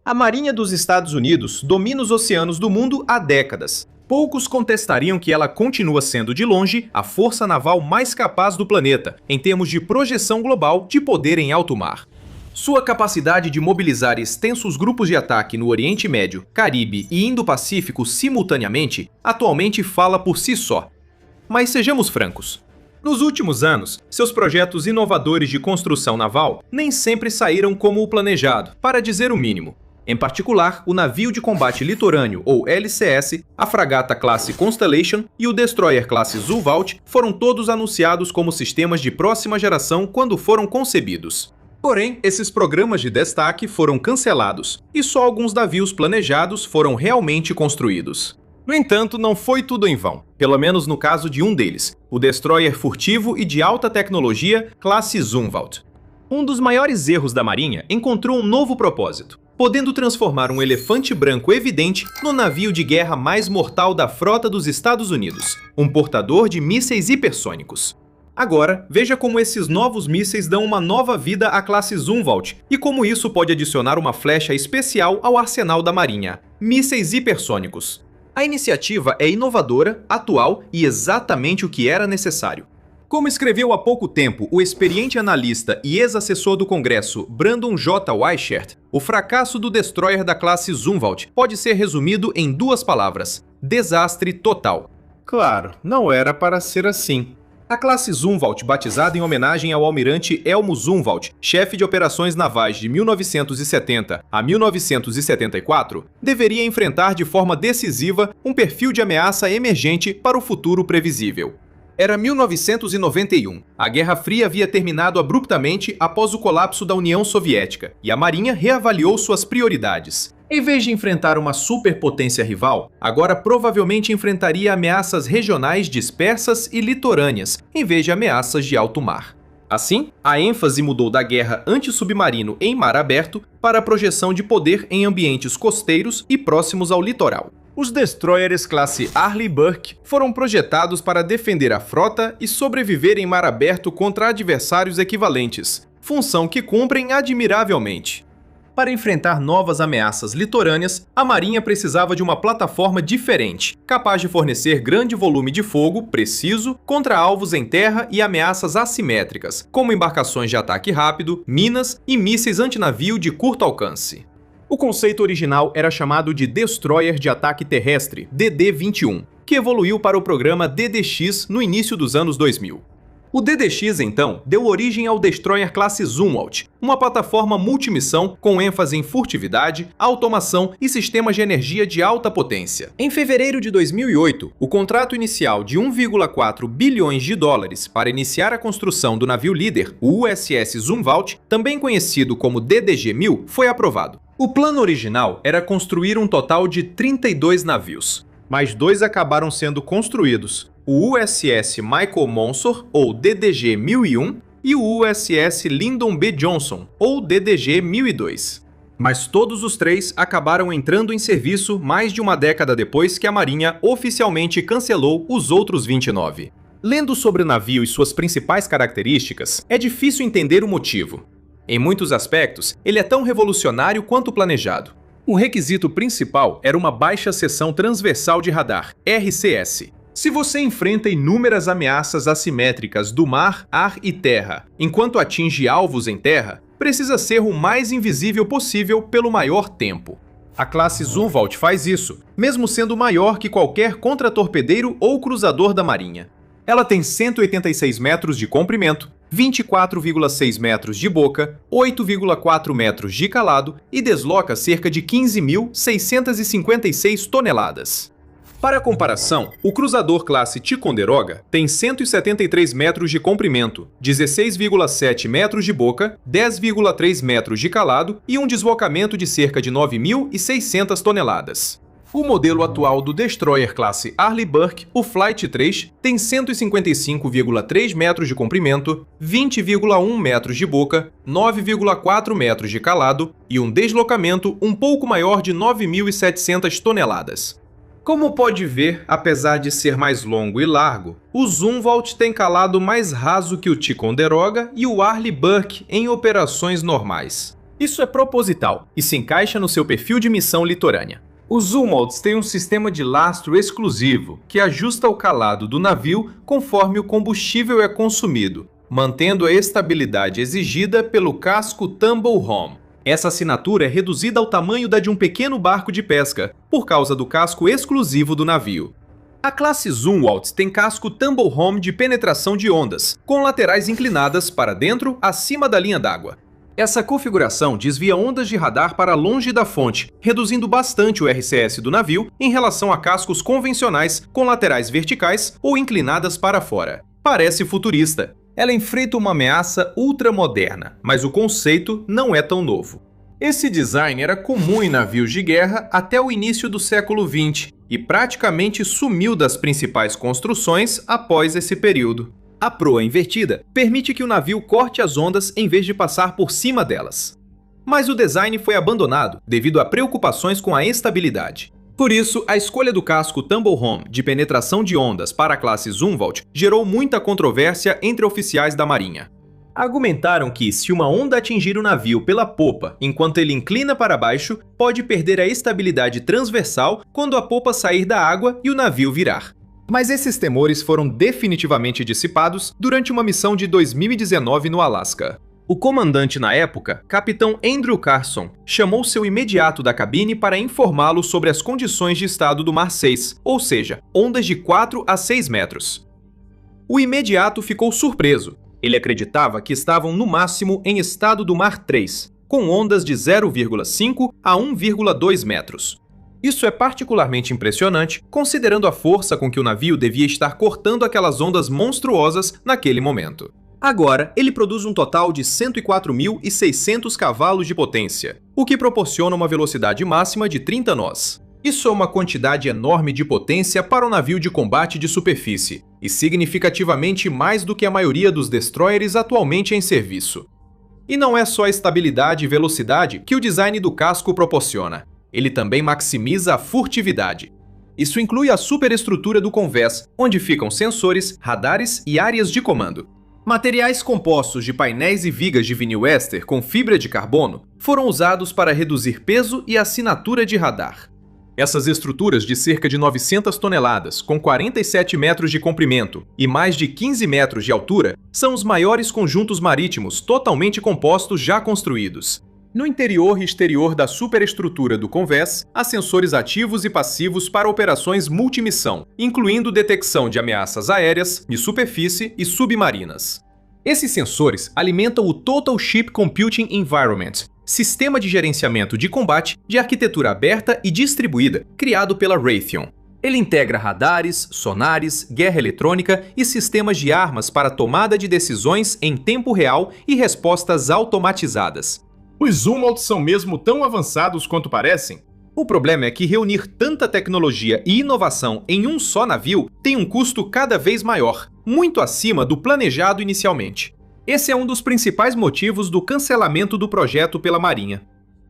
A Marinha dos Estados Unidos domina os oceanos do mundo há décadas. Poucos contestariam que ela continua sendo, de longe, a força naval mais capaz do planeta, em termos de projeção global de poder em alto mar. Sua capacidade de mobilizar extensos grupos de ataque no Oriente Médio, Caribe e Indo-Pacífico simultaneamente, atualmente fala por si só. Mas sejamos francos. Nos últimos anos, seus projetos inovadores de construção naval nem sempre saíram como o planejado, para dizer o mínimo. Em particular, o navio de combate litorâneo, ou LCS, a fragata classe Constellation e o destroyer classe Zumwalt foram todos anunciados como sistemas de próxima geração quando foram concebidos. Porém, esses programas de destaque foram cancelados, e só alguns navios planejados foram realmente construídos. No entanto, não foi tudo em vão, pelo menos no caso de um deles, o destroyer furtivo e de alta tecnologia classe Zumwalt. Um dos maiores erros da Marinha encontrou um novo propósito, podendo transformar um elefante branco evidente no navio de guerra mais mortal da frota dos Estados Unidos, um portador de mísseis hipersônicos. Agora, veja como esses novos mísseis dão uma nova vida à classe Zumwalt e como isso pode adicionar uma flecha especial ao arsenal da Marinha: mísseis hipersônicos. A iniciativa é inovadora, atual e exatamente o que era necessário. Como escreveu há pouco tempo o experiente analista e ex-assessor do Congresso Brandon J. Weichert, o fracasso do destroyer da classe Zumwalt pode ser resumido em duas palavras: desastre total. Claro, não era para ser assim. A classe Zumwalt, batizada em homenagem ao almirante Elmo Zumwalt, chefe de operações navais de 1970 a 1974, deveria enfrentar de forma decisiva um perfil de ameaça emergente para o futuro previsível. Era 1991. A Guerra Fria havia terminado abruptamente após o colapso da União Soviética, e a Marinha reavaliou suas prioridades. Em vez de enfrentar uma superpotência rival, agora provavelmente enfrentaria ameaças regionais dispersas e litorâneas, em vez de ameaças de alto mar. Assim, a ênfase mudou da guerra antissubmarino em mar aberto para a projeção de poder em ambientes costeiros e próximos ao litoral. Os destroyers classe Arleigh Burke foram projetados para defender a frota e sobreviver em mar aberto contra adversários equivalentes, função que cumprem admiravelmente. Para enfrentar novas ameaças litorâneas, a Marinha precisava de uma plataforma diferente, capaz de fornecer grande volume de fogo preciso contra alvos em terra e ameaças assimétricas, como embarcações de ataque rápido, minas e mísseis antinavio de curto alcance. O conceito original era chamado de Destroyer de Ataque Terrestre, DD-21, que evoluiu para o programa DDX no início dos anos 2000. O DDX, então, deu origem ao destroyer classe Zumwalt, uma plataforma multimissão com ênfase em furtividade, automação e sistemas de energia de alta potência. Em fevereiro de 2008, o contrato inicial de 1,4 bilhões de dólares para iniciar a construção do navio líder, o USS Zumwalt, também conhecido como DDG-1000, foi aprovado. O plano original era construir um total de 32 navios, mas 2 acabaram sendo construídos: o USS Michael Monsor, ou DDG-1001, e o USS Lyndon B. Johnson, ou DDG-1002. Mas todos os 3 acabaram entrando em serviço mais de uma década depois que a Marinha oficialmente cancelou os outros 29. Lendo sobre o navio e suas principais características, é difícil entender o motivo. Em muitos aspectos, ele é tão revolucionário quanto planejado. O requisito principal era uma baixa seção transversal de radar, RCS. Se você enfrenta inúmeras ameaças assimétricas do mar, ar e terra, enquanto atinge alvos em terra, precisa ser o mais invisível possível pelo maior tempo. A classe Zumwalt faz isso, mesmo sendo maior que qualquer contratorpedeiro ou cruzador da Marinha. Ela tem 186 metros de comprimento, 24,6 metros de boca, 8,4 metros de calado e desloca cerca de 15.656 toneladas. Para comparação, o cruzador classe Ticonderoga tem 173 metros de comprimento, 16,7 metros de boca, 10,3 metros de calado e um deslocamento de cerca de 9.600 toneladas. O modelo atual do destroyer classe Arleigh Burke, o Flight 3, tem 155,3 metros de comprimento, 20,1 metros de boca, 9,4 metros de calado e um deslocamento um pouco maior de 9.700 toneladas. Como pode ver, apesar de ser mais longo e largo, o Zumwalt tem calado mais raso que o Ticonderoga e o Arleigh Burke em operações normais. Isso é proposital e se encaixa no seu perfil de missão litorânea. Os Zumwalts têm um sistema de lastro exclusivo que ajusta o calado do navio conforme o combustível é consumido, mantendo a estabilidade exigida pelo casco Tumble Home. Essa assinatura é reduzida ao tamanho da de um pequeno barco de pesca, por causa do casco exclusivo do navio. A classe Zumwalt tem casco Tumble Home de penetração de ondas, com laterais inclinadas para dentro acima da linha d'água. Essa configuração desvia ondas de radar para longe da fonte, reduzindo bastante o RCS do navio em relação a cascos convencionais com laterais verticais ou inclinadas para fora. Parece futurista. Ela enfrenta uma ameaça ultramoderna, mas o conceito não é tão novo. Esse design era comum em navios de guerra até o início do século XX e praticamente sumiu das principais construções após esse período. A proa invertida permite que o navio corte as ondas em vez de passar por cima delas. Mas o design foi abandonado devido a preocupações com a estabilidade. Por isso, a escolha do casco Tumble Home de penetração de ondas para a classe Zumwalt gerou muita controvérsia entre oficiais da Marinha. Argumentaram que, se uma onda atingir o navio pela popa enquanto ele inclina para baixo, pode perder a estabilidade transversal quando a popa sair da água e o navio virar. Mas esses temores foram definitivamente dissipados durante uma missão de 2019 no Alasca. O comandante na época, capitão Andrew Carson, chamou seu imediato da cabine para informá-lo sobre as condições de estado do Mar 6, ou seja, ondas de 4 a 6 metros. O imediato ficou surpreso. Ele acreditava que estavam no máximo em estado do Mar 3, com ondas de 0,5 a 1,2 metros. Isso é particularmente impressionante, considerando a força com que o navio devia estar cortando aquelas ondas monstruosas naquele momento. Agora, ele produz um total de 104.600 cavalos de potência, o que proporciona uma velocidade máxima de 30 nós. Isso é uma quantidade enorme de potência para um navio de combate de superfície, e significativamente mais do que a maioria dos destroyers atualmente em serviço. E não é só a estabilidade e velocidade que o design do casco proporciona. Ele também maximiza a furtividade. Isso inclui a superestrutura do convés, onde ficam sensores, radares e áreas de comando. Materiais compostos de painéis e vigas de vinil éster com fibra de carbono foram usados para reduzir peso e assinatura de radar. Essas estruturas de cerca de 900 toneladas, com 47 metros de comprimento e mais de 15 metros de altura, são os maiores conjuntos marítimos totalmente compostos já construídos. No interior e exterior da superestrutura do convés, há sensores ativos e passivos para operações multimissão, incluindo detecção de ameaças aéreas, de superfície e submarinas. Esses sensores alimentam o Total Ship Computing Environment, sistema de gerenciamento de combate de arquitetura aberta e distribuída, criado pela Raytheon. Ele integra radares, sonares, guerra eletrônica e sistemas de armas para tomada de decisões em tempo real e respostas automatizadas. Os Zumwalts são mesmo tão avançados quanto parecem? O problema é que reunir tanta tecnologia e inovação em um só navio tem um custo cada vez maior, muito acima do planejado inicialmente. Esse é um dos principais motivos do cancelamento do projeto pela Marinha.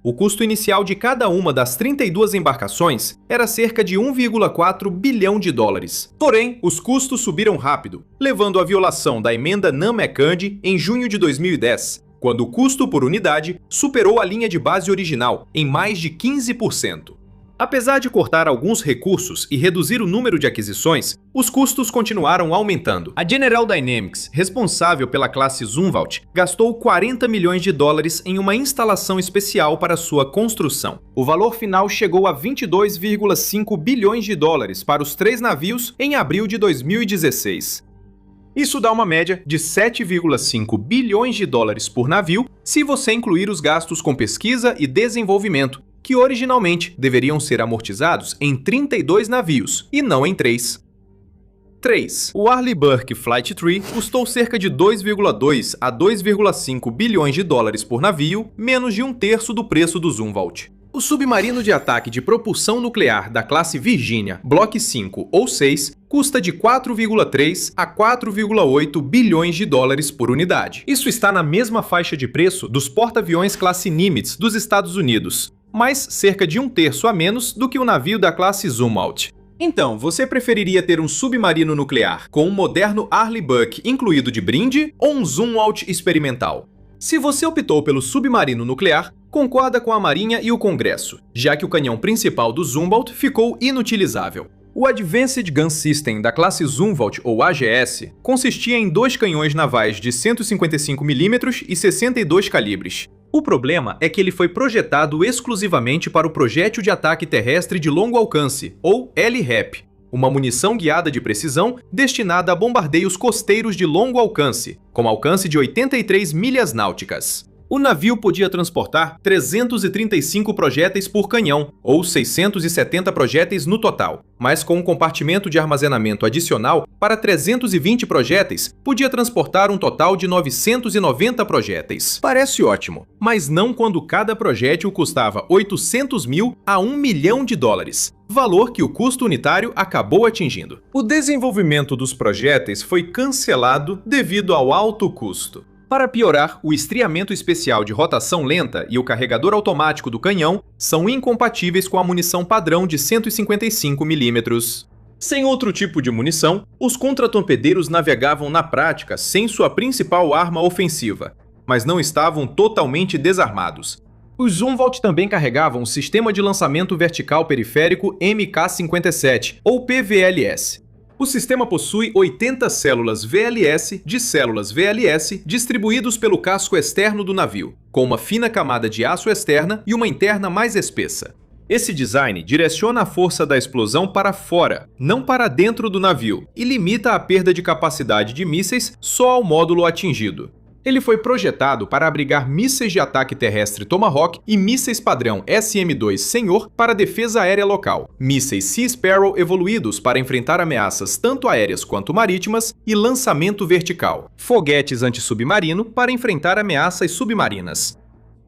O custo inicial de cada uma das 32 embarcações era cerca de 1,4 bilhão de dólares. Porém, os custos subiram rápido, levando à violação da emenda Nunn-McCurdy em junho de 2010, quando o custo por unidade superou a linha de base original em mais de 15%. Apesar de cortar alguns recursos e reduzir o número de aquisições, os custos continuaram aumentando. A General Dynamics, responsável pela classe Zumwalt, gastou 40 milhões de dólares em uma instalação especial para sua construção. O valor final chegou a 22,5 bilhões de dólares para os 3 navios em abril de 2016. Isso dá uma média de 7,5 bilhões de dólares por navio se você incluir os gastos com pesquisa e desenvolvimento, que originalmente deveriam ser amortizados em 32 navios e não em 3. 3. O Arleigh Burke Flight Tree custou cerca de 2,2 a 2,5 bilhões de dólares por navio, menos de um terço do preço do Zumwalt. O submarino de ataque de propulsão nuclear da classe Virginia, Block 5 ou 6, custa de 4,3 a 4,8 bilhões de dólares por unidade. Isso está na mesma faixa de preço dos porta-aviões classe Nimitz dos Estados Unidos, mas cerca de um terço a menos do que o navio da classe Zumwalt. Então, você preferiria ter um submarino nuclear com um moderno Arleigh Burke incluído de brinde ou um Zumwalt experimental? Se você optou pelo submarino nuclear, concorda com a Marinha e o Congresso, já que o canhão principal do Zumwalt ficou inutilizável. O Advanced Gun System da classe Zumwalt ou AGS consistia em 2 canhões navais de 155mm e 62 calibres. O problema é que ele foi projetado exclusivamente para o projétil de ataque terrestre de longo alcance, ou LRAP, uma munição guiada de precisão destinada a bombardeios costeiros de longo alcance, com alcance de 83 milhas náuticas. O navio podia transportar 335 projéteis por canhão, ou 670 projéteis no total, mas com um compartimento de armazenamento adicional para 320 projéteis, podia transportar um total de 990 projéteis. Parece ótimo, mas não quando cada projétil custava 800 mil a $1 milhão, valor que o custo unitário acabou atingindo. O desenvolvimento dos projéteis foi cancelado devido ao alto custo. Para piorar, o estriamento especial de rotação lenta e o carregador automático do canhão são incompatíveis com a munição padrão de 155mm. Sem outro tipo de munição, os contratorpedeiros navegavam na prática sem sua principal arma ofensiva, mas não estavam totalmente desarmados. Os Zumwalt também carregavam o Sistema de Lançamento Vertical Periférico MK-57, ou PVLS. O sistema possui 80 células VLS distribuídos pelo casco externo do navio, com uma fina camada de aço externa e uma interna mais espessa. Esse design direciona a força da explosão para fora, não para dentro do navio, e limita a perda de capacidade de mísseis só ao módulo atingido. Ele foi projetado para abrigar mísseis de ataque terrestre Tomahawk e mísseis padrão SM-2 Senhor para defesa aérea local, mísseis Sea Sparrow evoluídos para enfrentar ameaças tanto aéreas quanto marítimas e lançamento vertical, foguetes antissubmarino para enfrentar ameaças submarinas.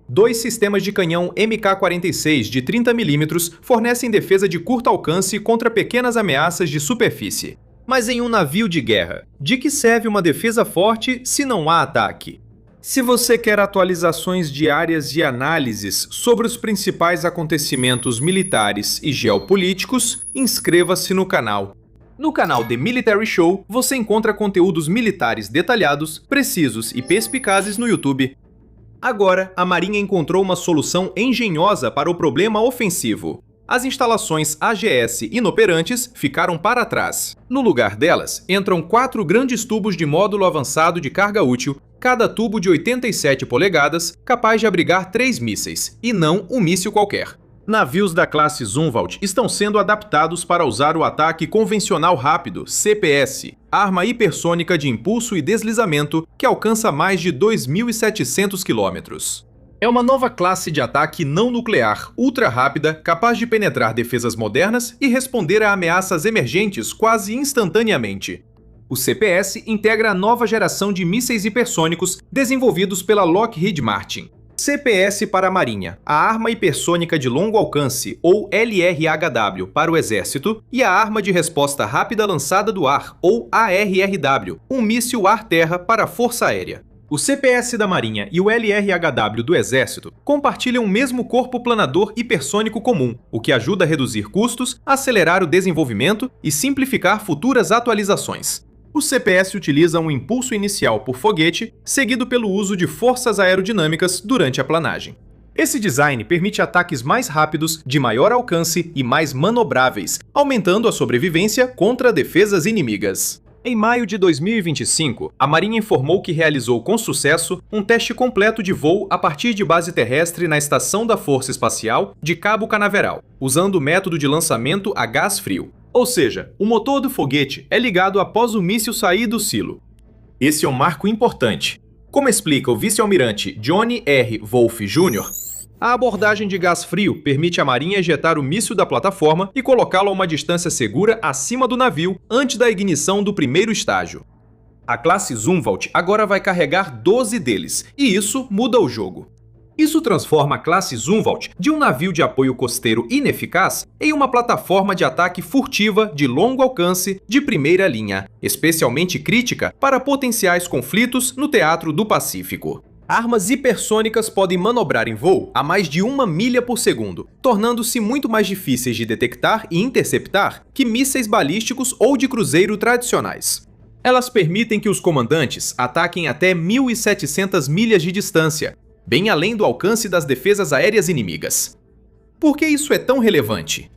2 sistemas de canhão MK-46 de 30mm fornecem defesa de curto alcance contra pequenas ameaças de superfície. Mas em um navio de guerra, de que serve uma defesa forte se não há ataque? Se você quer atualizações diárias e análises sobre os principais acontecimentos militares e geopolíticos, inscreva-se no canal. No canal The Military Show, você encontra conteúdos militares detalhados, precisos e perspicazes no YouTube. Agora, a Marinha encontrou uma solução engenhosa para o problema ofensivo. As instalações AGS inoperantes ficaram para trás. No lugar delas, entram 4 grandes tubos de módulo avançado de carga útil, cada tubo de 87 polegadas, capaz de abrigar 3 mísseis, e não um míssil qualquer. Navios da classe Zumwalt estão sendo adaptados para usar o ataque convencional rápido, CPS, arma hipersônica de impulso e deslizamento que alcança mais de 2.700 km. É uma nova classe de ataque não nuclear, ultra rápida, capaz de penetrar defesas modernas e responder a ameaças emergentes quase instantaneamente. O CPS integra a nova geração de mísseis hipersônicos desenvolvidos pela Lockheed Martin. CPS para a Marinha, a Arma Hipersônica de Longo Alcance, ou LRHW, para o Exército, e a Arma de Resposta Rápida Lançada do Ar, ou ARRW, um míssil ar-terra para a Força Aérea. O CPS da Marinha e o LRHW do Exército compartilham o mesmo corpo planador hipersônico comum, o que ajuda a reduzir custos, acelerar o desenvolvimento e simplificar futuras atualizações. O CPS utiliza um impulso inicial por foguete, seguido pelo uso de forças aerodinâmicas durante a planagem. Esse design permite ataques mais rápidos, de maior alcance e mais manobráveis, aumentando a sobrevivência contra defesas inimigas. Em maio de 2025, a Marinha informou que realizou com sucesso um teste completo de voo a partir de base terrestre na Estação da Força Espacial de Cabo Canaveral, usando o método de lançamento a gás frio. Ou seja, o motor do foguete é ligado após o míssil sair do silo. Esse é um marco importante. Como explica o vice-almirante Johnny R. Wolfe Jr., a abordagem de gás frio permite à Marinha ejetar o míssil da plataforma e colocá-lo a uma distância segura acima do navio antes da ignição do primeiro estágio. A classe Zumwalt agora vai carregar 12 deles, e isso muda o jogo. Isso transforma a classe Zumwalt de um navio de apoio costeiro ineficaz em uma plataforma de ataque furtiva de longo alcance de primeira linha, especialmente crítica para potenciais conflitos no teatro do Pacífico. Armas hipersônicas podem manobrar em voo a mais de 1 milha por segundo, tornando-se muito mais difíceis de detectar e interceptar que mísseis balísticos ou de cruzeiro tradicionais. Elas permitem que os comandantes ataquem até 1.700 milhas de distância, bem além do alcance das defesas aéreas inimigas. Por que isso é tão relevante?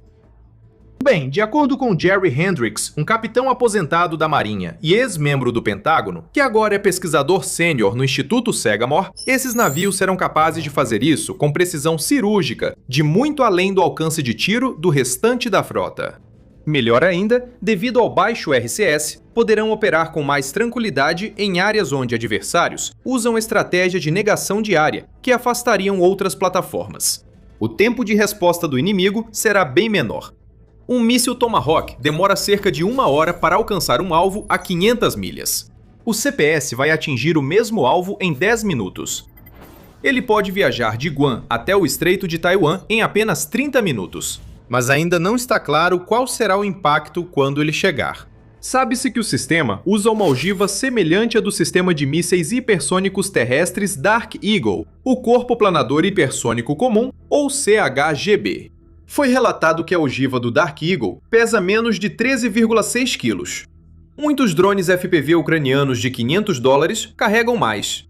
Bem, de acordo com Jerry Hendricks, um capitão aposentado da Marinha e ex-membro do Pentágono, que agora é pesquisador sênior no Instituto Sagamore, esses navios serão capazes de fazer isso com precisão cirúrgica, de muito além do alcance de tiro do restante da frota. Melhor ainda, devido ao baixo RCS, poderão operar com mais tranquilidade em áreas onde adversários usam estratégia de negação de área, que afastariam outras plataformas. O tempo de resposta do inimigo será bem menor. Um míssil Tomahawk demora cerca de 1 hora para alcançar um alvo a 500 milhas. O CPS vai atingir o mesmo alvo em 10 minutos. Ele pode viajar de Guam até o Estreito de Taiwan em apenas 30 minutos. Mas ainda não está claro qual será o impacto quando ele chegar. Sabe-se que o sistema usa uma ogiva semelhante à do sistema de mísseis hipersônicos terrestres Dark Eagle, o Corpo Planador Hipersônico Comum, ou CHGB. Foi relatado que a ogiva do Dark Eagle pesa menos de 13,6 quilos. Muitos drones FPV ucranianos de $500 carregam mais.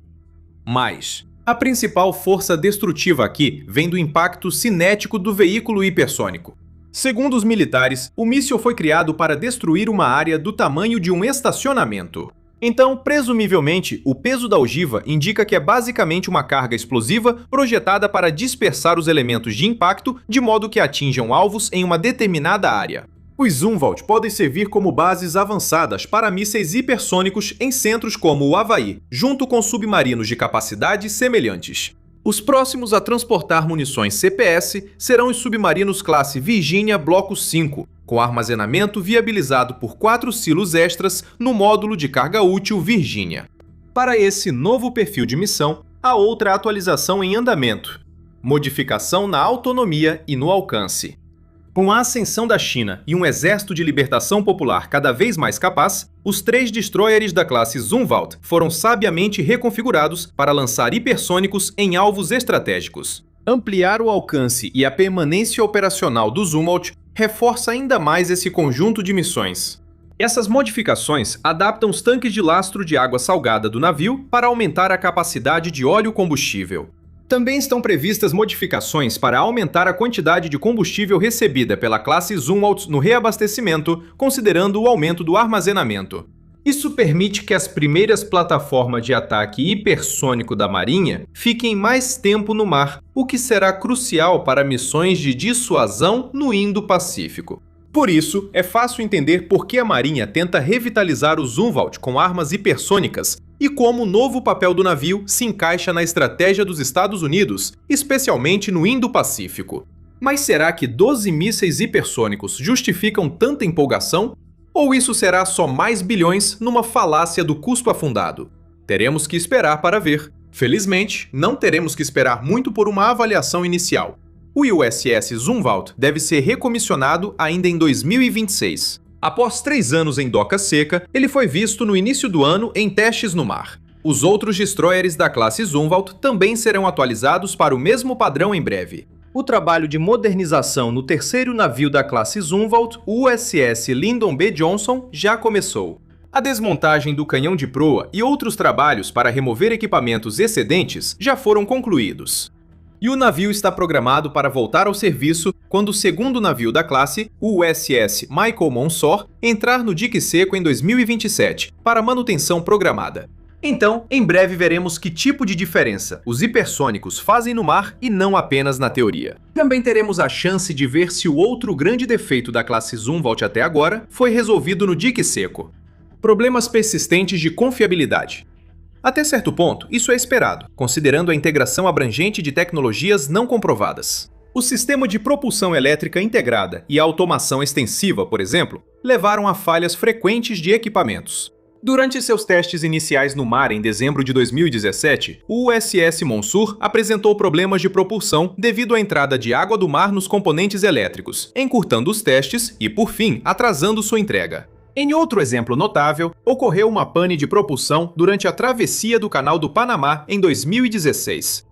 Mas a principal força destrutiva aqui vem do impacto cinético do veículo hipersônico. Segundo os militares, o míssil foi criado para destruir uma área do tamanho de um estacionamento. Então, presumivelmente, o peso da ogiva indica que é basicamente uma carga explosiva projetada para dispersar os elementos de impacto de modo que atinjam alvos em uma determinada área. Os Zumwalt podem servir como bases avançadas para mísseis hipersônicos em centros como o Havaí, junto com submarinos de capacidades semelhantes. Os próximos a transportar munições CPS serão os submarinos classe Virginia Bloco 5, com armazenamento viabilizado por 4 silos extras no módulo de carga útil Virginia. Para esse novo perfil de missão, há outra atualização em andamento: modificação na autonomia e no alcance. Com a ascensão da China e um exército de libertação popular cada vez mais capaz, os 3 destroyers da classe Zumwalt foram sabiamente reconfigurados para lançar hipersônicos em alvos estratégicos. Ampliar o alcance e a permanência operacional do Zumwalt reforça ainda mais esse conjunto de missões. Essas modificações adaptam os tanques de lastro de água salgada do navio para aumentar a capacidade de óleo combustível. Também estão previstas modificações para aumentar a quantidade de combustível recebida pela classe Zumwalt no reabastecimento, considerando o aumento do armazenamento. Isso permite que as primeiras plataformas de ataque hipersônico da Marinha fiquem mais tempo no mar, o que será crucial para missões de dissuasão no Indo-Pacífico. Por isso, é fácil entender por que a Marinha tenta revitalizar o Zumwalt com armas hipersônicas e como o novo papel do navio se encaixa na estratégia dos Estados Unidos, especialmente no Indo-Pacífico. Mas será que 12 mísseis hipersônicos justificam tanta empolgação? Ou isso será só mais bilhões numa falácia do custo afundado? Teremos que esperar para ver. Felizmente, não teremos que esperar muito por uma avaliação inicial. O USS Zumwalt deve ser recomissionado ainda em 2026. Após 3 anos em doca seca, ele foi visto no início do ano em testes no mar. Os outros destroyers da classe Zumwalt também serão atualizados para o mesmo padrão em breve. O trabalho de modernização no terceiro navio da classe Zumwalt, o USS Lyndon B. Johnson, já começou. A desmontagem do canhão de proa e outros trabalhos para remover equipamentos excedentes já foram concluídos. E o navio está programado para voltar ao serviço quando o segundo navio da classe, o USS Michael Monsor, entrar no dique seco em 2027, para manutenção programada. Então, em breve veremos que tipo de diferença os hipersônicos fazem no mar e não apenas na teoria. Também teremos a chance de ver se o outro grande defeito da classe Zumwalt até agora foi resolvido no dique seco: problemas persistentes de confiabilidade. Até certo ponto, isso é esperado, considerando a integração abrangente de tecnologias não comprovadas. O sistema de propulsão elétrica integrada e a automação extensiva, por exemplo, levaram a falhas frequentes de equipamentos. Durante seus testes iniciais no mar em dezembro de 2017, o USS Monsur apresentou problemas de propulsão devido à entrada de água do mar nos componentes elétricos, encurtando os testes e, por fim, atrasando sua entrega. Em outro exemplo notável, ocorreu uma pane de propulsão durante a travessia do Canal do Panamá em 2016.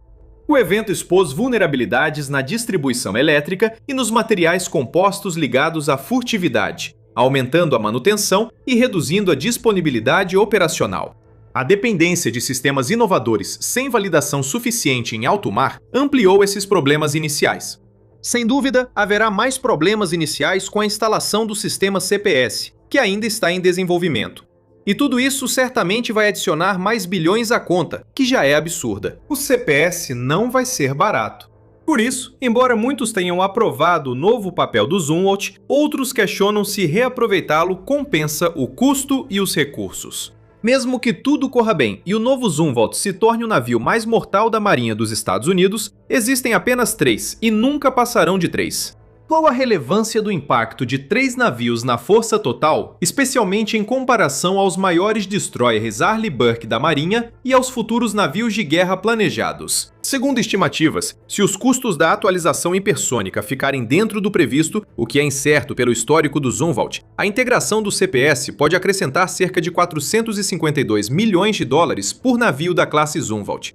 O evento expôs vulnerabilidades na distribuição elétrica e nos materiais compostos ligados à furtividade, aumentando a manutenção e reduzindo a disponibilidade operacional. A dependência de sistemas inovadores sem validação suficiente em alto mar ampliou esses problemas iniciais. Sem dúvida, haverá mais problemas iniciais com a instalação do sistema CPS, que ainda está em desenvolvimento. E tudo isso certamente vai adicionar mais bilhões à conta, que já é absurda. O CPS não vai ser barato. Por isso, embora muitos tenham aprovado o novo papel do Zumwalt, outros questionam se reaproveitá-lo compensa o custo e os recursos. Mesmo que tudo corra bem e o novo Zumwalt se torne o navio mais mortal da Marinha dos Estados Unidos, existem apenas 3 e nunca passarão de 3. Qual a relevância do impacto de 3 navios na força total, especialmente em comparação aos maiores destroyers Arleigh Burke da Marinha e aos futuros navios de guerra planejados? Segundo estimativas, se os custos da atualização hipersônica ficarem dentro do previsto, o que é incerto pelo histórico do Zumwalt, a integração do CPS pode acrescentar cerca de 452 milhões de dólares por navio da classe Zumwalt.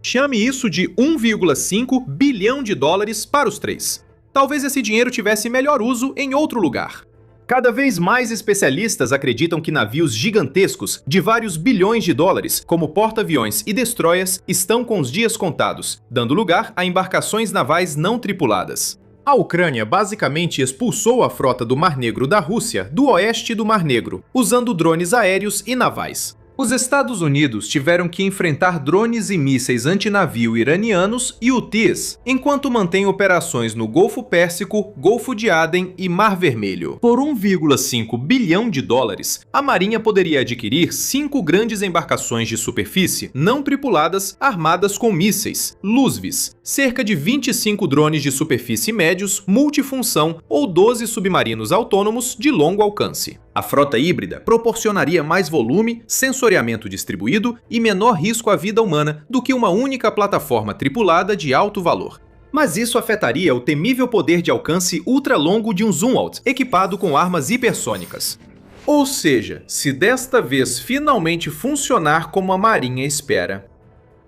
Chame isso de 1,5 bilhão de dólares para os 3. Talvez esse dinheiro tivesse melhor uso em outro lugar. Cada vez mais especialistas acreditam que navios gigantescos de vários bilhões de dólares, como porta-aviões e destroyers, estão com os dias contados, dando lugar a embarcações navais não tripuladas. A Ucrânia basicamente expulsou a frota do Mar Negro da Rússia do oeste do Mar Negro, usando drones aéreos e navais. Os Estados Unidos tiveram que enfrentar drones e mísseis antinavio iranianos e Houthis, enquanto mantém operações no Golfo Pérsico, Golfo de Aden e Mar Vermelho. Por 1,5 bilhão de dólares, a Marinha poderia adquirir 5 grandes embarcações de superfície não tripuladas armadas com mísseis, LUSVs, cerca de 25 drones de superfície médios, multifunção ou 12 submarinos autônomos de longo alcance. A frota híbrida proporcionaria mais volume, sensoriamento distribuído e menor risco à vida humana do que uma única plataforma tripulada de alto valor. Mas isso afetaria o temível poder de alcance ultralongo de um Zumwalt equipado com armas hipersônicas. Ou seja, se desta vez finalmente funcionar como a Marinha espera.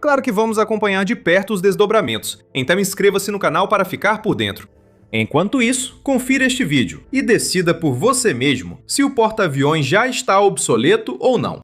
Claro que vamos acompanhar de perto os desdobramentos, então inscreva-se no canal para ficar por dentro. Enquanto isso, confira este vídeo e decida por você mesmo se o porta-aviões já está obsoleto ou não.